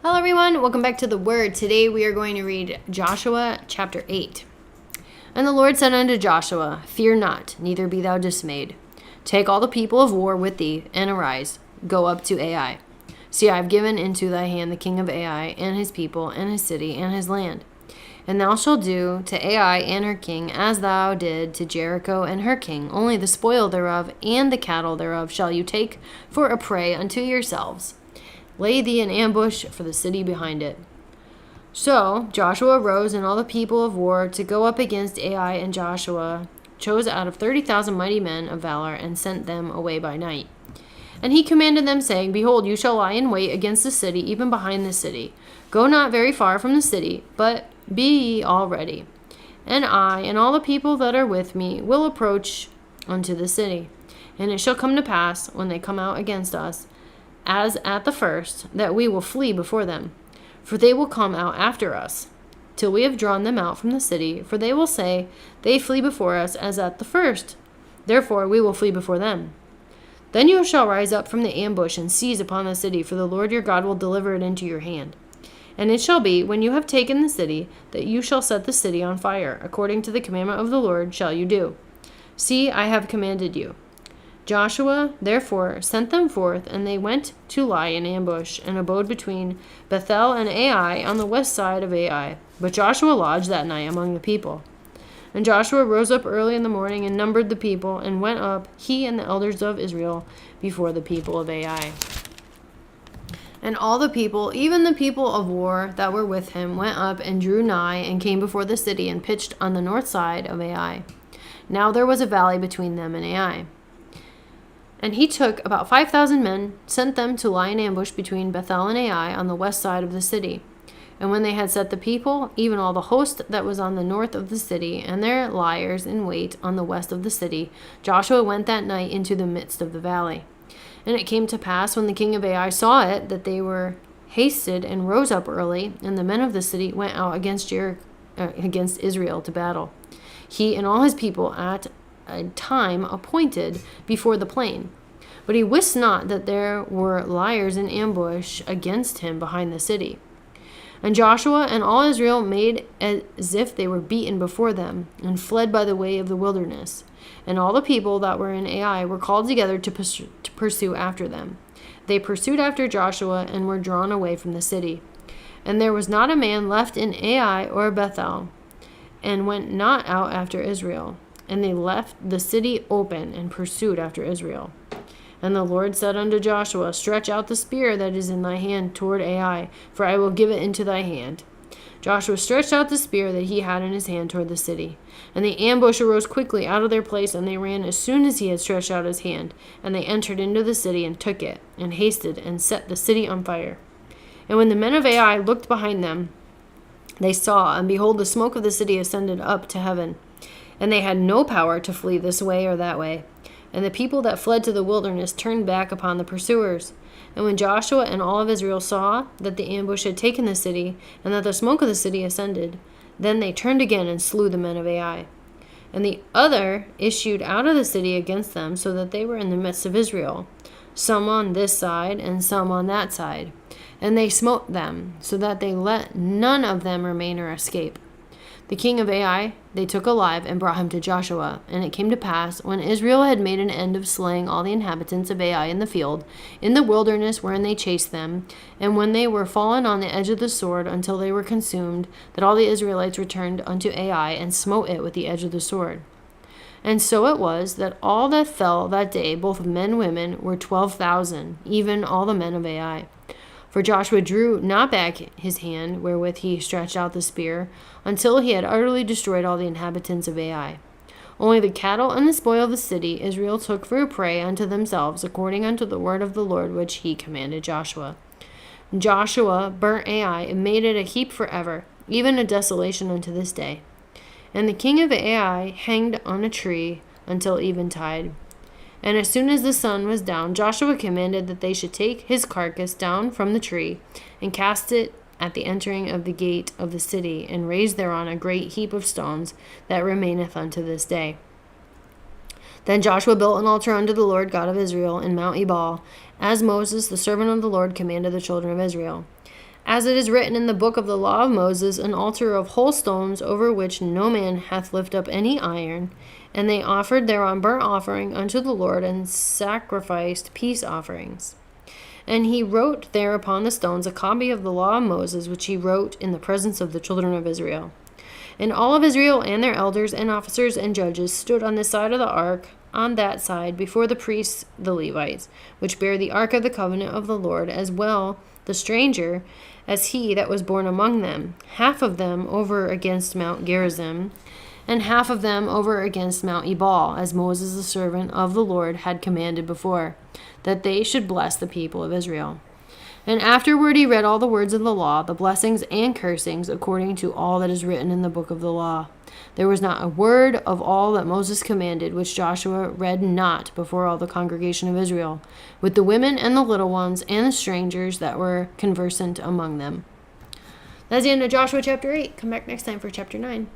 Hello everyone, welcome back to the Word. Today we are going to read Joshua chapter 8. And the Lord said unto Joshua, Fear not, neither be thou dismayed. Take all the people of war with thee, and arise, go up to Ai. See, I have given into thy hand the king of Ai, and his people, and his city, and his land. And thou shalt do to Ai and her king as thou did to Jericho and her king. Only the spoil thereof and the cattle thereof shall you take for a prey unto yourselves. Lay thee an ambush for the city behind it. So Joshua arose and all the people of war to go up against Ai, and Joshua chose out of 30,000 mighty men of valor and sent them away by night. And he commanded them, saying, Behold, you shall lie in wait against the city, even behind the city. Go not very far from the city, but be ye all ready. And I and all the people that are with me will approach unto the city. And it shall come to pass, when they come out against us, as at the first, that we will flee before them. For they will come out after us, till we have drawn them out from the city. For they will say, They flee before us as at the first. Therefore we will flee before them. Then you shall rise up from the ambush and seize upon the city, for the Lord your God will deliver it into your hand. And it shall be, when you have taken the city, that you shall set the city on fire. According to the commandment of the Lord shall you do. See, I have commanded you. Joshua therefore sent them forth, and they went to lie in ambush, and abode between Bethel and Ai on the west side of Ai. But Joshua lodged that night among the people. And Joshua rose up early in the morning, and numbered the people, and went up, he and the elders of Israel, before the people of Ai. And all the people, even the people of war that were with him, went up and drew nigh, and came before the city, and pitched on the north side of Ai. Now there was a valley between them and Ai. And he took about 5,000 men, sent them to lie in ambush between Bethel and Ai on the west side of the city. And when they had set the people, even all the host that was on the north of the city, and their liers in wait on the west of the city, Joshua went that night into the midst of the valley. And it came to pass, when the king of Ai saw it, that they were hasted and rose up early, and the men of the city went out against Israel to battle. He and all his people at a time appointed before the plain. But he wist not that there were liers in ambush against him behind the city. And Joshua and all Israel made as if they were beaten before them, and fled by the way of the wilderness. And all the people that were in Ai were called together to pursue after them. They pursued after Joshua, and were drawn away from the city. And there was not a man left in Ai or Bethel, and went not out after Israel. And they left the city open, and pursued after Israel. And the Lord said unto Joshua, Stretch out the spear that is in thy hand toward Ai, for I will give it into thy hand. Joshua stretched out the spear that he had in his hand toward the city. And the ambush arose quickly out of their place, and they ran as soon as he had stretched out his hand. And they entered into the city, and took it, and hasted, and set the city on fire. And when the men of Ai looked behind them, they saw, and behold, the smoke of the city ascended up to heaven. And they had no power to flee this way or that way. And the people that fled to the wilderness turned back upon the pursuers. And when Joshua and all of Israel saw that the ambush had taken the city, and that the smoke of the city ascended, then they turned again and slew the men of Ai. And the other issued out of the city against them, so that they were in the midst of Israel, some on this side and some on that side. And they smote them, so that they let none of them remain or escape. The king of Ai they took alive, and brought him to Joshua. And it came to pass, when Israel had made an end of slaying all the inhabitants of Ai in the field, in the wilderness wherein they chased them, and when they were fallen on the edge of the sword until they were consumed, that all the Israelites returned unto Ai, and smote it with the edge of the sword. And so it was, that all that fell that day, both of men and women, were 12,000, even all the men of Ai. For Joshua drew not back his hand wherewith he stretched out the spear, until he had utterly destroyed all the inhabitants of Ai. Only the cattle and the spoil of the city Israel took for a prey unto themselves, according unto the word of the Lord which he commanded Joshua. And Joshua burnt Ai, and made it a heap forever, even a desolation unto this day. And the king of Ai hanged on a tree until eventide. And as soon as the sun was down, Joshua commanded that they should take his carcass down from the tree, and cast it at the entering of the gate of the city, and raise thereon a great heap of stones that remaineth unto this day. Then Joshua built an altar unto the Lord God of Israel in Mount Ebal, as Moses the servant of the Lord commanded the children of Israel. As it is written in the book of the law of Moses, an altar of whole stones, over which no man hath lifted up any iron. And they offered thereon burnt offering unto the Lord, and sacrificed peace offerings. And he wrote there upon the stones a copy of the law of Moses, which he wrote in the presence of the children of Israel. And all of Israel and their elders and officers and judges stood on this side of the ark, on that side, before the priests the Levites, which bear the ark of the covenant of the Lord, as well the stranger as he that was born among them, half of them over against Mount Gerizim, and half of them over against Mount Ebal, as Moses the servant of the Lord had commanded before, that they should bless the people of Israel. And afterward he read all the words of the law, the blessings and cursings, according to all that is written in the book of the law. There was not a word of all that Moses commanded, which Joshua read not before all the congregation of Israel, with the women and the little ones and the strangers that were conversant among them. That's the end of Joshua chapter 8. Come back next time for chapter 9.